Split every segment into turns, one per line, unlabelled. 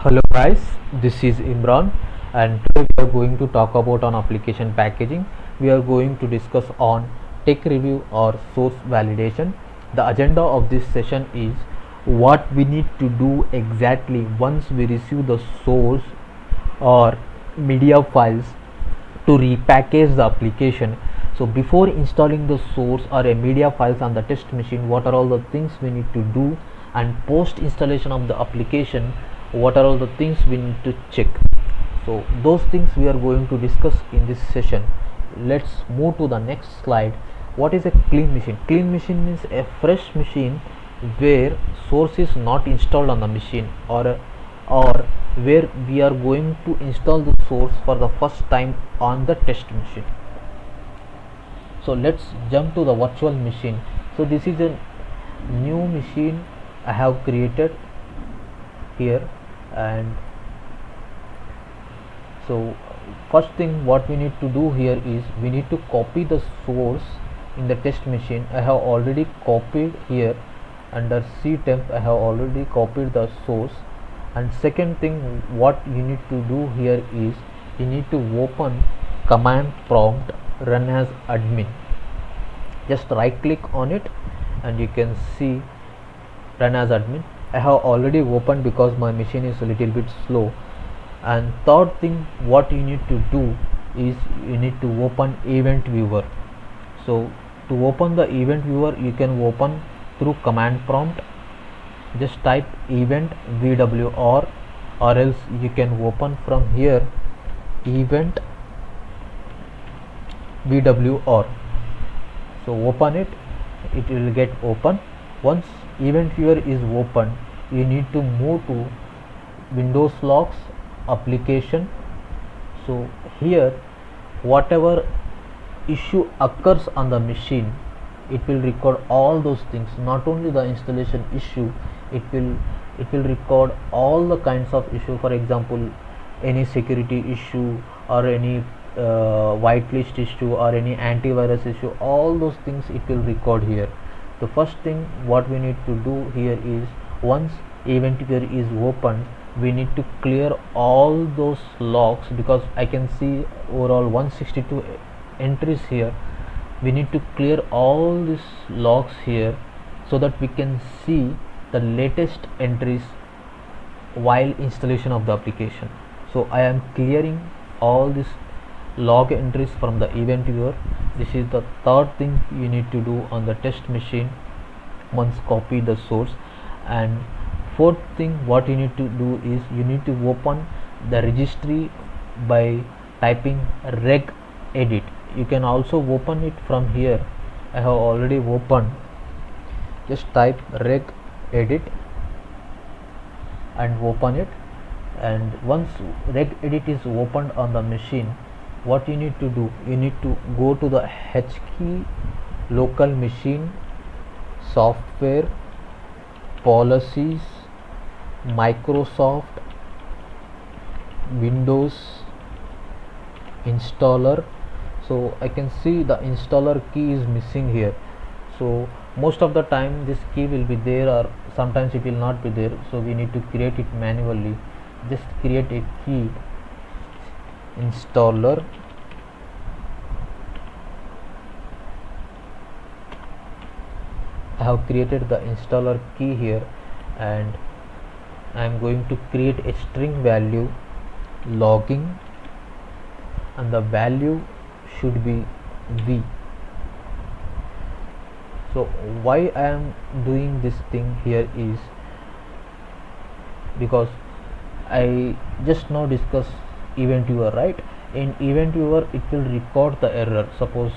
Hello guys, this is Imran and today we are going to talk about on application packaging. We are going to discuss on tech review or source validation. The agenda of this session is what we need to do exactly once we receive the source or media files to repackage the application. So before installing the source or a media files on the test machine, what are all the things we need to do, and post installation of the application, what are all the things we need to check. So those things we are going to discuss in this session. Let's move to the next slide. What is a clean machine? Clean machine is a fresh machine where source is not installed on the machine, or where we are going to install the source for the first time on the test machine. So let's jump to the virtual machine. So this is a new machine I have created here. And so first thing what we need to do here is we need to copy the source in the test machine. I have already copied here under ctemp. I have already copied the source. And second thing what you need to do here is you need to open command prompt run as admin. Just right click on it and you can see run as admin. I have already opened because my machine is a little bit slow. And third thing what you need to do is you need to open event viewer. So to open the event viewer, you can open through command prompt. Just type event vwr, or else you can open from here event vwr. So open it, it will get open. Once event viewer is open, you need to move to Windows logs application. So here whatever issue occurs on the machine, it will record all those things, not only the installation issue. It will record all the kinds of issue. For example, any security issue or any whitelist issue or any antivirus issue, all those things it will record here. The first thing what we need to do here is once event viewer is opened, we need to clear all those logs, because I can see overall 162 entries here. We need to clear all these logs here so that we can see the latest entries while installation of the application. So I am clearing all these log entries from the event viewer. This is the third thing you need to do on the test machine once copy the source. And fourth thing what you need to do is you need to open the registry by typing regedit. You can also open it from here. I have already opened. Just type regedit and open it. And once regedit is opened on the machine, what you need to do, you need to go to the H key, local machine, software, policies, Microsoft, Windows, installer. So I can see the installer key is missing here. So most of the time this key will be there, or sometimes it will not be there. So we need to create it manually. Just create a key installer. I have created the installer key here, and I am going to create a string value logging, and the value should be v. So why I am doing this thing here is because I just now discussed event viewer, right? In event viewer it will record the error. Suppose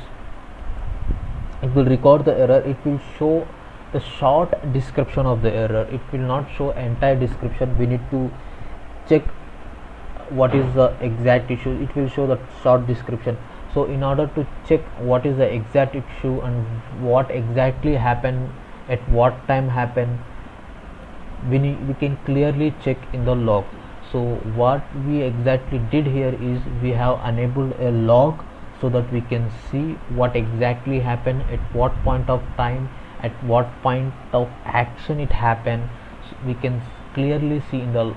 it will record the error, it will show the short description of the error. It will not show entire description. We need to check what is the exact issue. It will show the short description. So in order to check what is the exact issue and what exactly happened, at what time happened, we can clearly check in the log. So what we exactly did here is we have enabled a log so that we can see what exactly happened, at what point of time, at what point of action it happened. So we can clearly see in the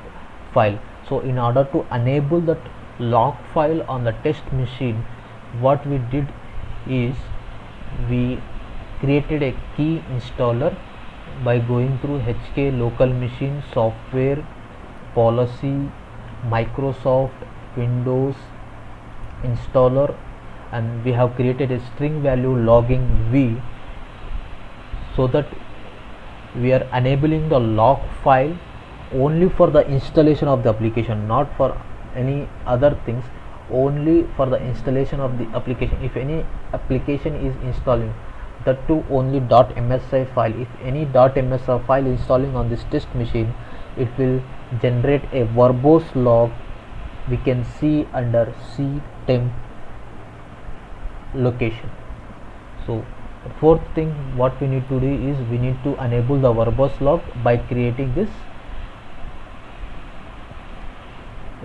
file. So in order to enable that log file on the test machine, what we did is we created a key installer by going through HK local machine software policy Microsoft Windows installer, and we have created a string value logging v, so that we are enabling the log file only for the installation of the application, not for any other things, only for the installation of the application. If any application is installing, that too only .msi file. If any .msi file installing on this test machine, it will generate a verbose log. We can see under ctemp location. So fourth thing what we need to do is we need to enable the verbose log by creating this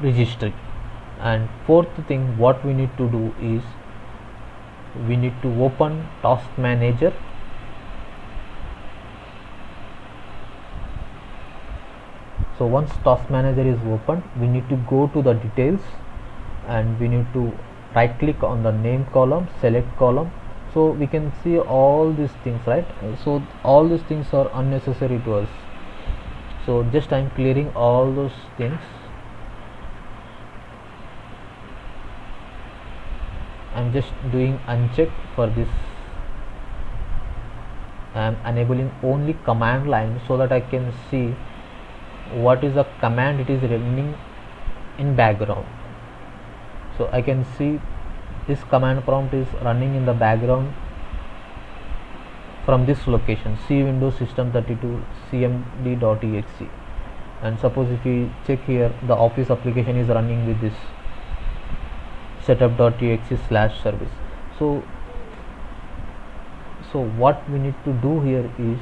registry. And fourth thing what we need to do is we need to open task manager. So once task manager is opened, we need to go to the details and we need to right click on the name column, select column. So we can see all these things, right? So all these things are unnecessary to us, so just I'm clearing all those things. I'm just doing uncheck for this. I'm enabling only command line so that I can see what is the command it is running in background. So I can see this command prompt is running in the background from this location, C Windows System32 cmd.exe. And suppose if we check here, the Office application is running with this setup.exe/service. So what we need to do here is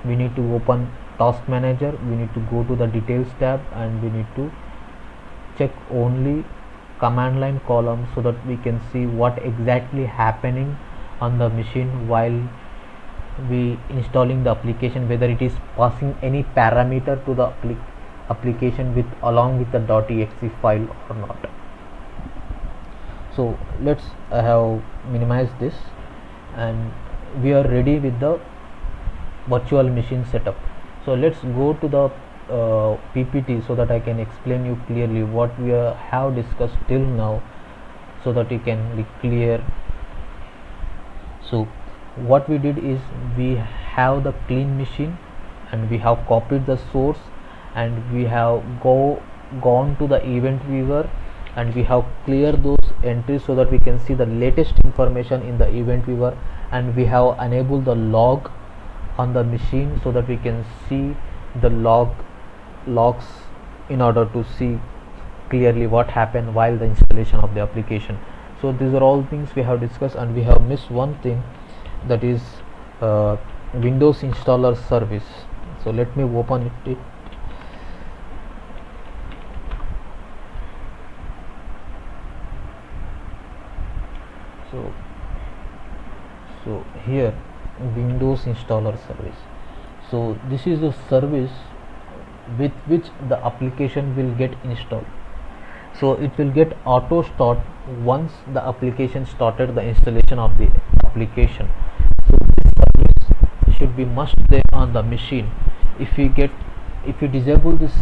we need to open task manager, we need to go to the details tab and we need to check only command line column so that we can see what exactly happening on the machine while we installing the application, whether it is passing any parameter to the application with along with the .exe file or not. So let's have minimized this and we are ready with the virtual machine setup. So let's go to the PPT so that I can explain you clearly what we have discussed till now, so that you can be clear. So what we did is we have the clean machine and we have copied the source and we have gone to the event viewer and we have cleared those entries so that we can see the latest information in the event viewer, and we have enabled the log on the machine so that we can see the logs in order to see clearly what happened while the installation of the application. So these are all things we have discussed, and we have missed one thing, that is Windows installer service. So let me open it. So here Windows installer service. So this is the service with which the application will get installed. So it will get auto start once the application started the installation of the application. So this service should be must there on the machine. If you disable this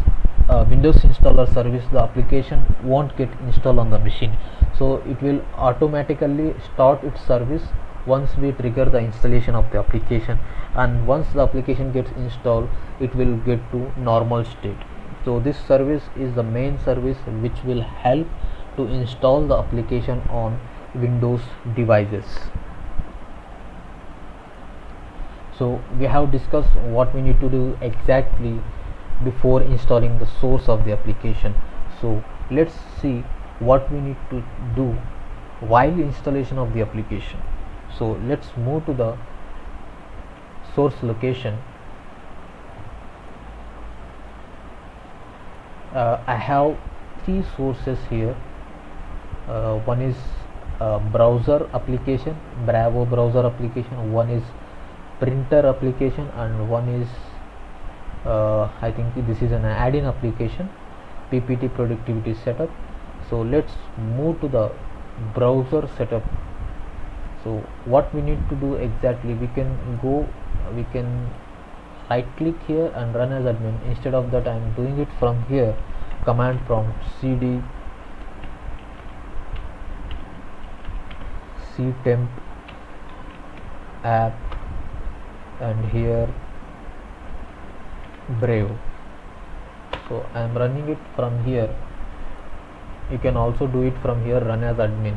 Windows installer service, the application won't get installed on the machine. So it will automatically start its service once we trigger the installation of the application, and once the application gets installed, it will get to normal state. So this service is the main service which will help to install the application on Windows devices. So we have discussed what we need to do exactly before installing the source of the application. So let's see what we need to do while installation of the application. So let's move to the source location. I have three sources here. One is browser application, Bravo browser application, one is printer application, and one is I think this is an add-in application. PPT productivity setup. So let's move to the browser setup. So what we need to do exactly, we can right click here and run as admin. Instead of that, I am doing it from here, command prompt cd ctemp app and here Brave. So I am running it from here. You can also do it from here, run as admin.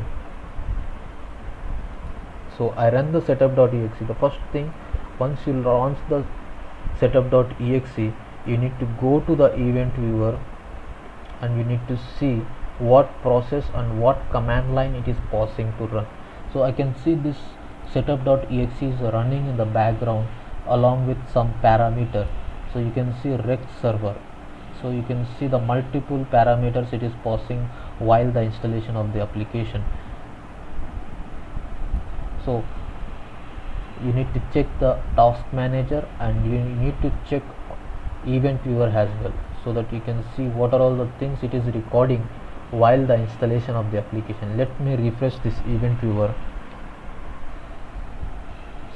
So I run the setup.exe. The first thing, once you launch the setup.exe, you need to go to the event viewer and you need to see what process and what command line it is passing to run. So I can see this setup.exe is running in the background along with some parameter. So you can see rect server. So you can see the multiple parameters it is passing while the installation of the application. So you need to check the task manager and you need to check event viewer as well, so that you can see what are all the things it is recording while the installation of the application. Let me refresh this event viewer.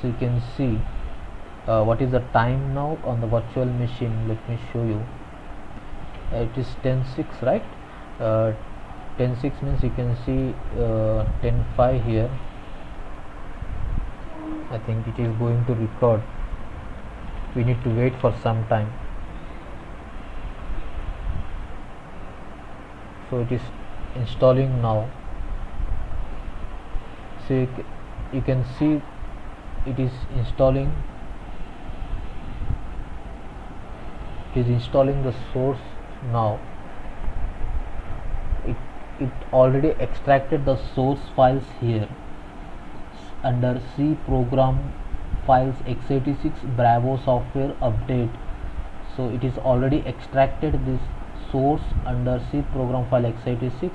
So you can see what is the time now on the virtual machine. Let me show you. It is 10:06, right? 10:06 means you can see 10:05 here. I think it is going to record. We need to wait for some time. So it is installing now. So you can see it is installing. It is installing the source now. It already extracted the source files here under C program files x86 Bravo software update. So it is already extracted this source under C program file x86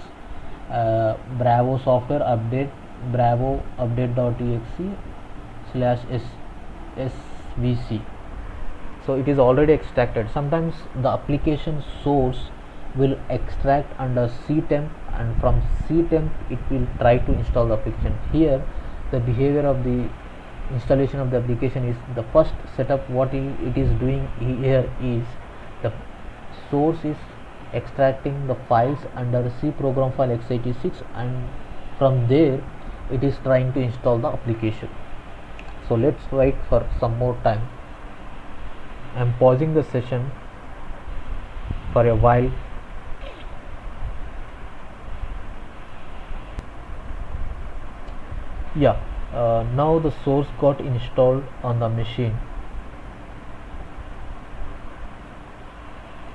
Bravo software update Bravo update.exe /svc. So it is already extracted. Sometimes the application source will extract under ctemp, and from ctemp it will try to install the application. Here the behavior of the installation of the application is the first setup. What it is doing here is the source is extracting the files under C program file x86, and from there it is trying to install the application. So let's wait for some more time. I am pausing the session for a while. Yeah, now the source got installed on the machine.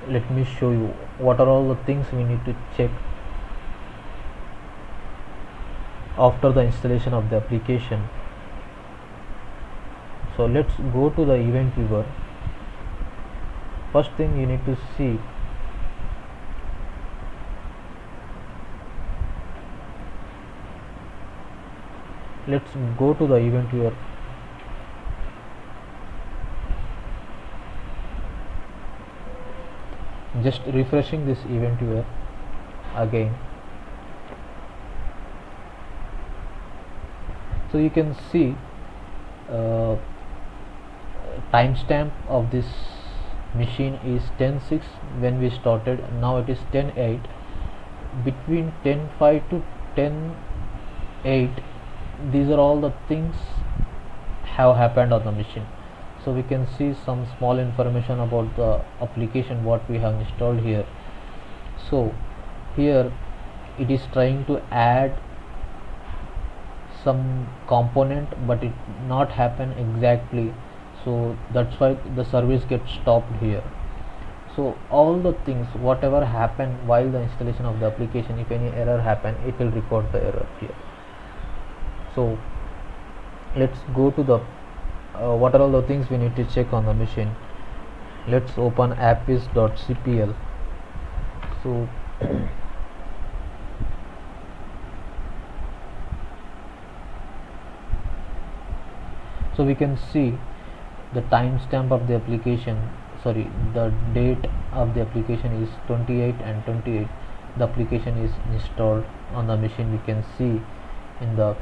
Let me show you what are all the things we need to check after the installation of the application. So let's go to the event viewer. First thing you need to see, let's go to the event viewer. Just refreshing this event viewer again. So you can see timestamp of this machine is 10:06 when we started. Now it is 10:08. Between 10:05 to 10:08, these are all the things have happened on the machine. So we can see some small information about the application what we have installed here. So here it is trying to add some component, but it not happen exactly, so that's why the service gets stopped here. So all the things whatever happened while the installation of the application, if any error happen, it will record the error here. So let's go to the what are all the things we need to check on the machine. Let's open appis.cpl. So so we can see the timestamp of the application sorry, the date of the application is 28 and 28. The application is installed on the machine. We can see in the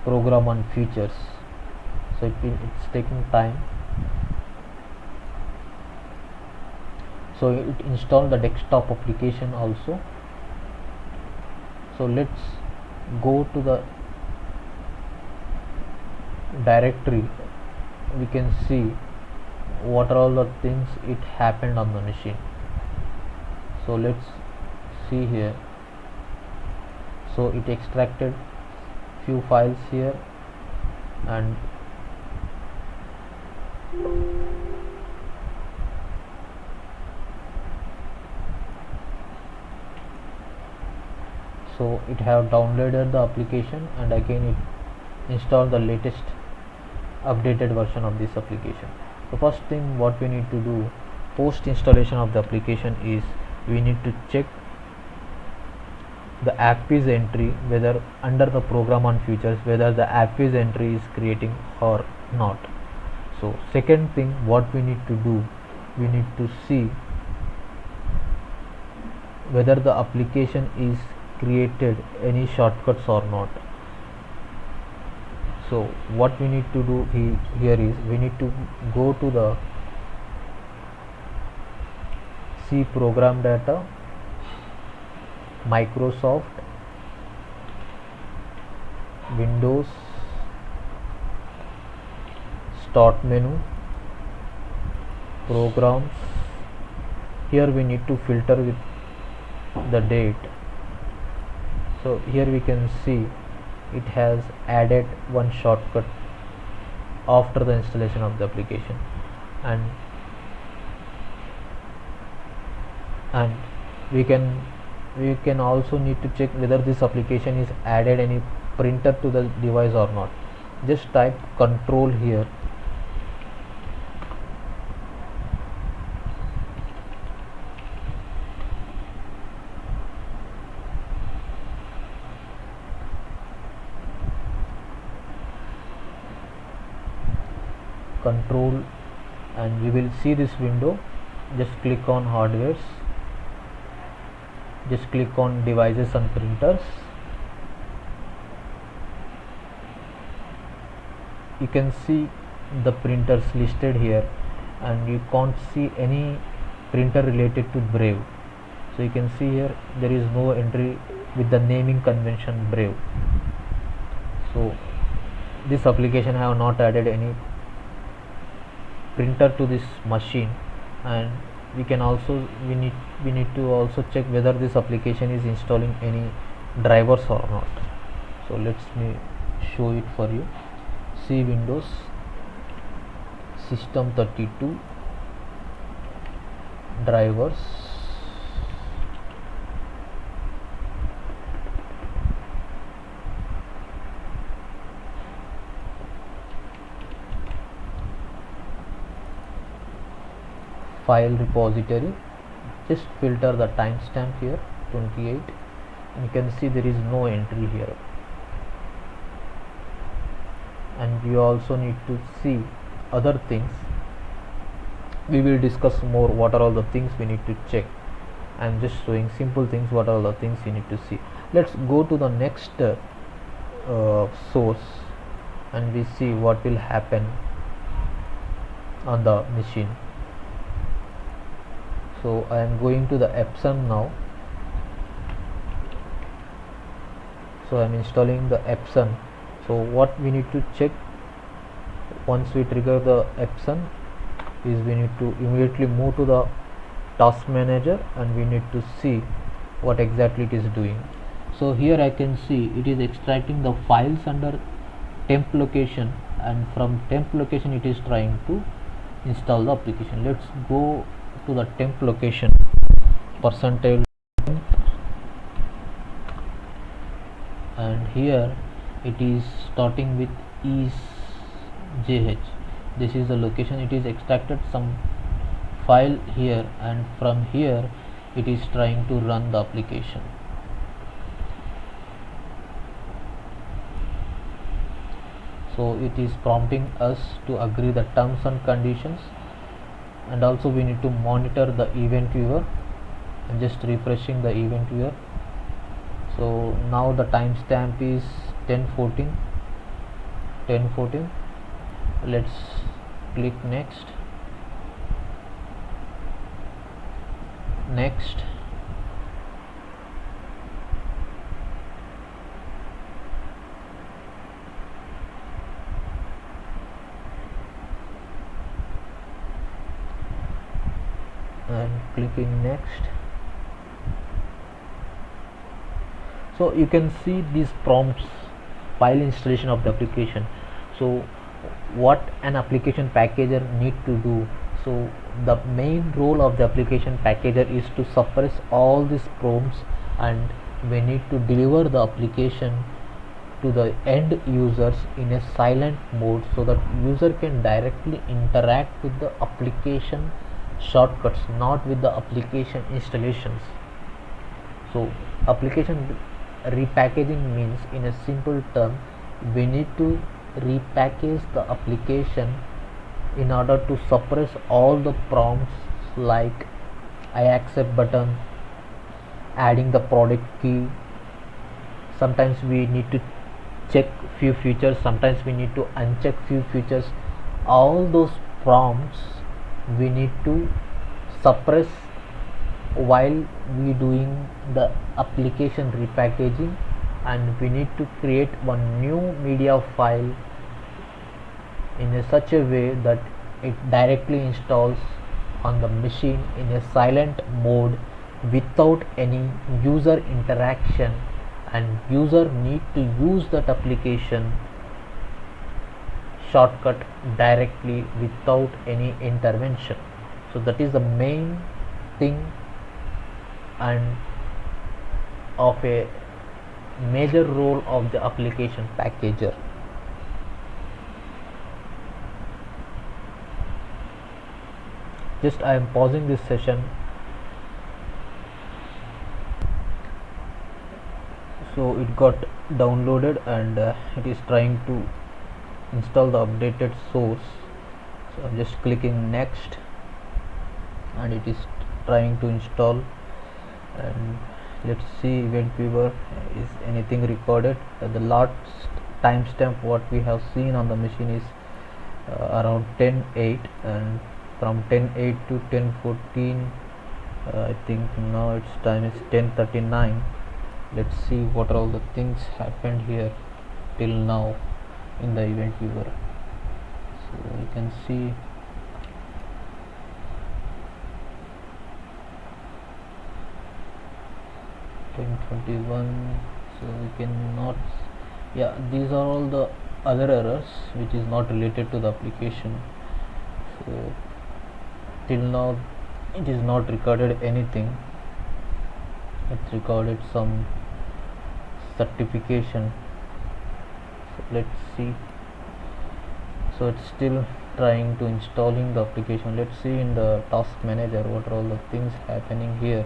program and features. So it's taking time. So it installed the desktop application also. So let's go to the directory. We can see what are all the things it happened on the machine. So let's see here. So it extracted few files here, and so it have downloaded the application, and again it installed the latest updated version of this application. The first thing what we need to do post installation of the application is we need to check the AppWiz entry, whether under the program and features, whether the AppWiz entry is creating or not. So second thing what we need to do, we need to see whether the application is created any shortcuts or not. So what we need to do here is we need to go to the C program data, Microsoft, Windows, start menu, programs. Here we need to filter with the date. So here we can see it has added one shortcut after the installation of the application, and we can also need to check whether this application is added any printer to the device or not. Just type control here, control, and we will see this window. Just click on hardwares, just click on devices and printers. You can see the printers listed here, and you can't see any printer related to Brave. So you can see here there is no entry with the naming convention Brave. So this application have not added any printer to this machine, and we need to also check whether this application is installing any drivers or not. So let me show it for you. C Windows, System 32, drivers, file repository. Just filter the timestamp here, 28, and you can see there is no entry here. And you also need to see other things. We will discuss more what are all the things we need to check. I am just showing simple things, what are all the things you need to see. Let's go to the next source, and we see what will happen on the machine. So I am going to the Epson now. So I am installing the Epson. So what we need to check once we trigger the Epson is we need to immediately move to the task manager, and we need to see what exactly it is doing. So here I can see it is extracting the files under temp location, and from temp location it is trying to install the application. Let's go to the temp location, percentile temp, and here it is starting with EJH. This is the location. It is extracted some file here, and from here it is trying to run the application. So it is prompting us to agree the terms and conditions, and also we need to monitor the event viewer. I'm just refreshing the event viewer. So now the timestamp is 10:14. Let's click next. And clicking next. So you can see these prompts while installation of the application. So what an application packager need to do, so the main role of the application packager is to suppress all these prompts, and we need to deliver the application to the end users in a silent mode, so that user can directly interact with the application shortcuts, not with the application installations. So application repackaging means, in a simple term, we need to repackage the application in order to suppress all the prompts like I accept button, adding the product key. Sometimes we need to check few features, sometimes we need to uncheck few features. All those prompts we need to suppress while we doing the application repackaging, and we need to create one new media file in such a way that it directly installs on the machine in a silent mode without any user interaction, and user need to use that application shortcut directly without any intervention. So that is the main thing and of a major role of the application packager. Just I am pausing this session. So it got downloaded and it is trying to install the updated source. So I'm just clicking next, and it is trying to install. And let's see event viewer, is anything recorded. The last timestamp what we have seen on the machine is around 10:08, and from 10:08 to 10:14, I think now its time is 10:39. Let's see what are all the things happened here till now in the event viewer. So you can see so we cannot, yeah, these are all the other errors which is not related to the application. So till now it is not recorded anything, it's recorded some certification. So let's see. So it's still trying to installing the application. Let's see in the task manager what are all the things happening here.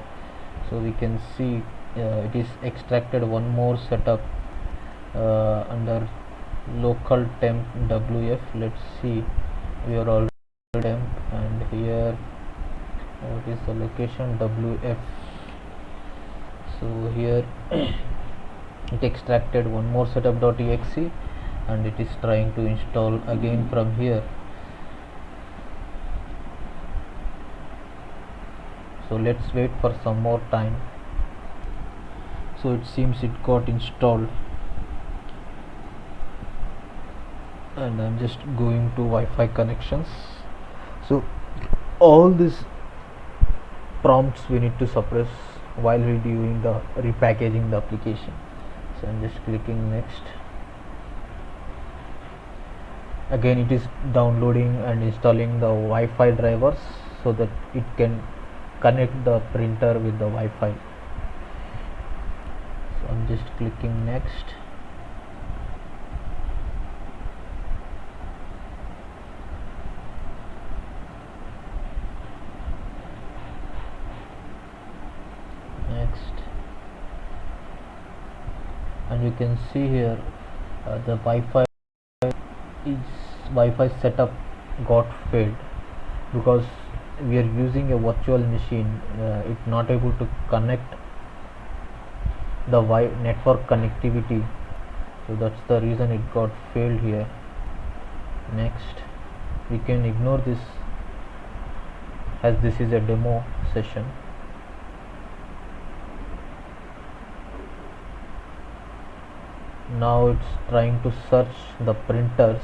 So we can see it is extracted one more setup under local temp wf. Let's see, we are already temp, and here what is the location wf. So here it extracted one more setup.exe, and it is trying to install again from here. So let's wait for some more time. So it seems it got installed, and I'm just going to Wi-Fi connections. So all these prompts we need to suppress while we're doing the repackaging the application. So I'm just clicking next. Again it is downloading and installing the Wi-Fi drivers so that it can connect the printer with the Wi-Fi. So I'm just clicking next. And you can see here the Wi-Fi setup got failed because we are using a virtual machine, it's not able to connect the network connectivity, so that's the reason it got failed here. Next, we can ignore this as this is a demo session. Now it's trying to search the printers.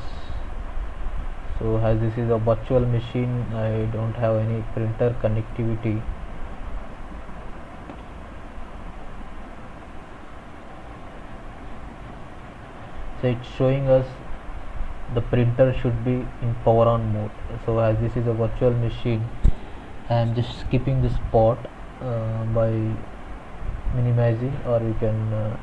So as this is a virtual machine, I don't have any printer connectivity. So it's showing us the printer should be in power on mode. So as this is a virtual machine, I am just skipping this part by minimizing, or you can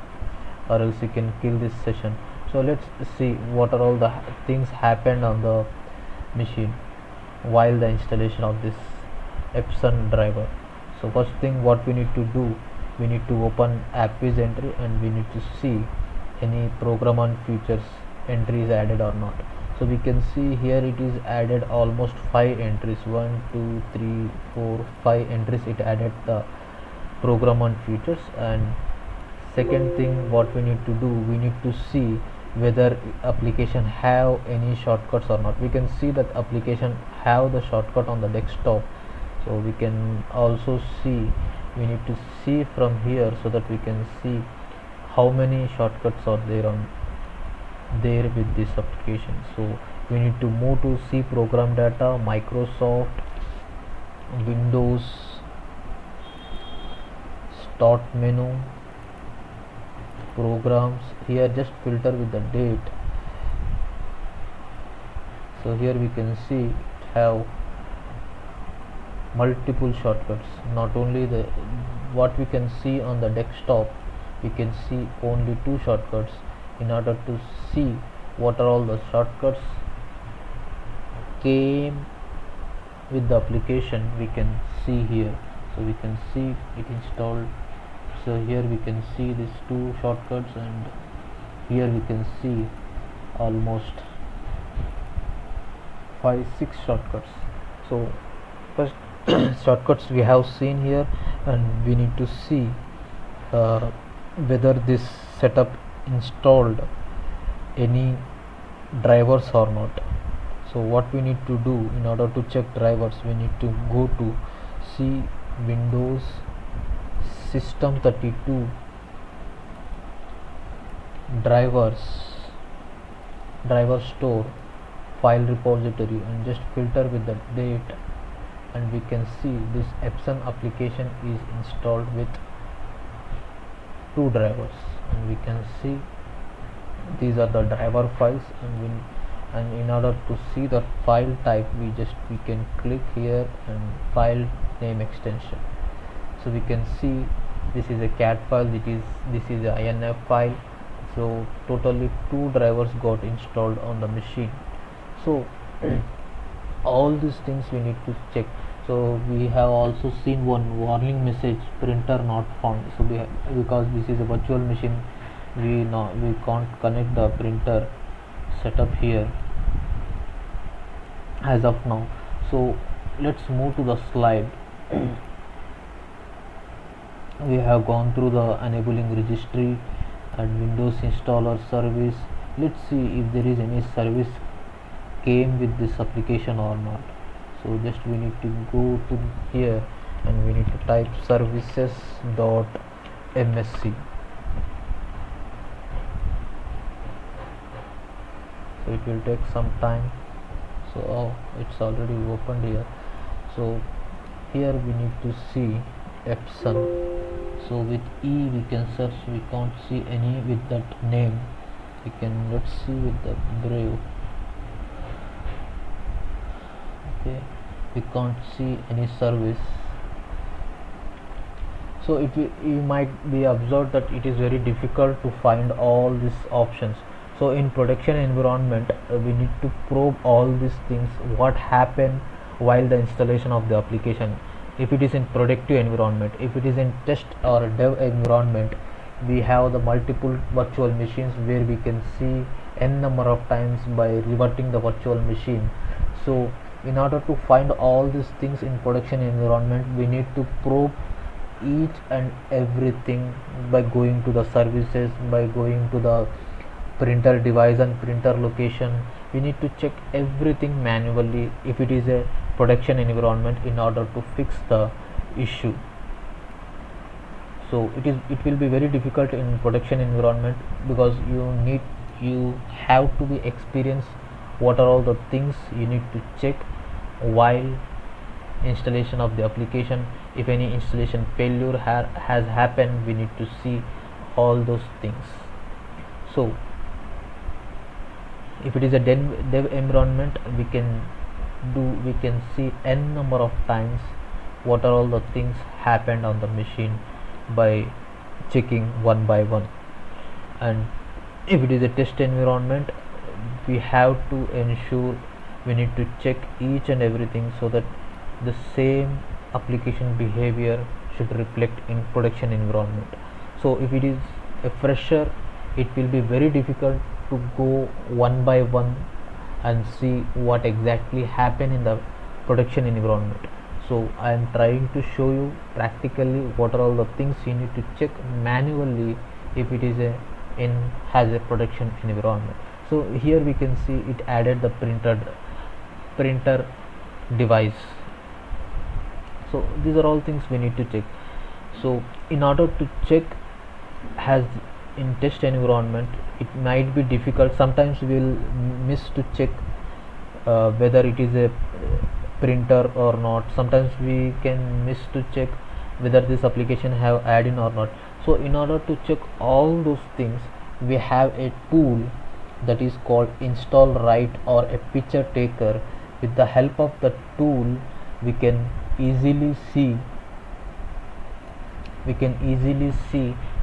or else you can kill this session. So let's see what are all the things happened on the machine while the installation of this Epson driver. So first thing what we need to do, we need to open AppWiz entry and we need to see any program on features entry is added or not. So we can see here it is added almost 5 entries, 1 2 3 4 5 entries it added the program on features. And second thing what we need to do, we need to see whether application have any shortcuts or not. We can see that application have the shortcut on the desktop, so we can also see, we need to see from here so that we can see how many shortcuts are there with this application. So we need to move to see program data, Microsoft, Windows, start menu, programs. Here just filter with the date. So here we can see have multiple shortcuts. Not only the what we can see on the desktop, we can see only 2 shortcuts. In order to see what are all the shortcuts came with the application, we can see here. So we can see it installed. So here we can see these 2 shortcuts, and here we can see almost 5-6 shortcuts. So first shortcuts we have seen here, and we need to see whether this setup installed any drivers or not. So what we need to do in order to check drivers, we need to go to see Windows System 32 drivers, driver store, file repository, and just filter with the date, and we can see this Epson application is installed with 2 drivers, and we can see these are the driver files. And in order to see the file type, we can click here and file name extension. So we can see this is a CAD file, this is a INF file. So totally 2 drivers got installed on the machine. So all these things we need to check. So we have also seen one warning message, printer not found. So because this is a virtual machine, we can't connect the printer setup here as of now. So let's move to the slide. We have gone through the enabling registry and Windows installer service. Let's see if there is any service came with this application or not. So just we need to go to here and we need to type services.msc. So it will take some time. So it's already opened here. So here we need to see Epson. So with E we can search, we can't see any with that name. Let's see with the Brave. Okay, we can't see any service. So you might be observed that it is very difficult to find all these options. So in production environment, we need to probe all these things, what happened while the installation of the application. If it is in productive environment, if it is in test or dev environment, we have the multiple virtual machines where we can see n number of times by reverting the virtual machine. So In order to find all these things in production environment, we need to probe each and everything by going to the services, by going to the printer device and printer location. We need to check everything manually if it is a production environment in order to fix the issue. So it will be very difficult in production environment, because you have to be experienced what are all the things you need to check while installation of the application. If any installation failure has happened, we need to see all those things. So if it is a dev environment, we can see n number of times what are all the things happened on the machine by checking one by one. And if it is a test environment, we have to ensure we need to check each and everything so that the same application behavior should reflect in production environment. So if it is a fresher, it will be very difficult to go one by one and see what exactly happened in the production environment. So I am trying to show you practically what are all the things you need to check manually if it is has a production environment. So here we can see it added the printer device. So these are all things we need to check. So in order to check has in test environment, it might be difficult. Sometimes we will miss to check whether it is a printer or not. Sometimes we can miss to check whether this application have add-in or not. So in order to check all those things, we have a tool that is called install right or a picture taker. With the help of the tool, we can easily see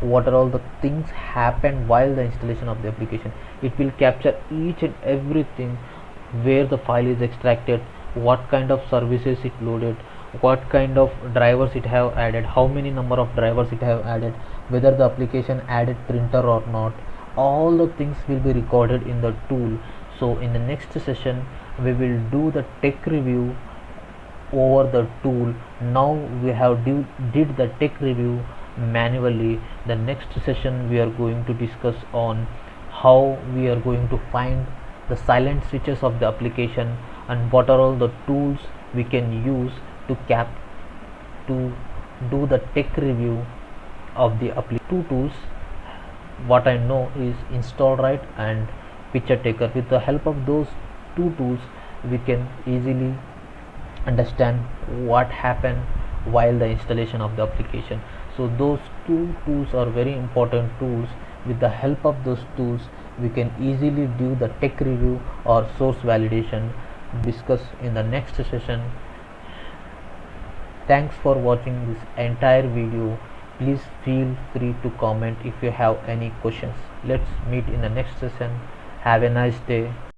what are all the things happened while the installation of the application. It will capture each and everything, where the file is extracted, what kind of services it loaded, what kind of drivers it have added, how many number of drivers it have added, whether the application added printer or not. All the things will be recorded in the tool. So in the next session, we will do the tech review over the tool. Now we have did the tech review manually. The next session we are going to discuss on how we are going to find the silent switches of the application, and what are all the tools we can use to do the tech review of the application. Two tools what I know is install right and picture taker. With the help of those two tools, we can easily understand what happened while the installation of the application. So those two tools are very important tools. With the help of those tools, we can easily do the tech review or source validation. Discuss in the next session. Thanks for watching this entire video. Please feel free to comment if you have any questions. Let's meet in the next session. Have a nice day.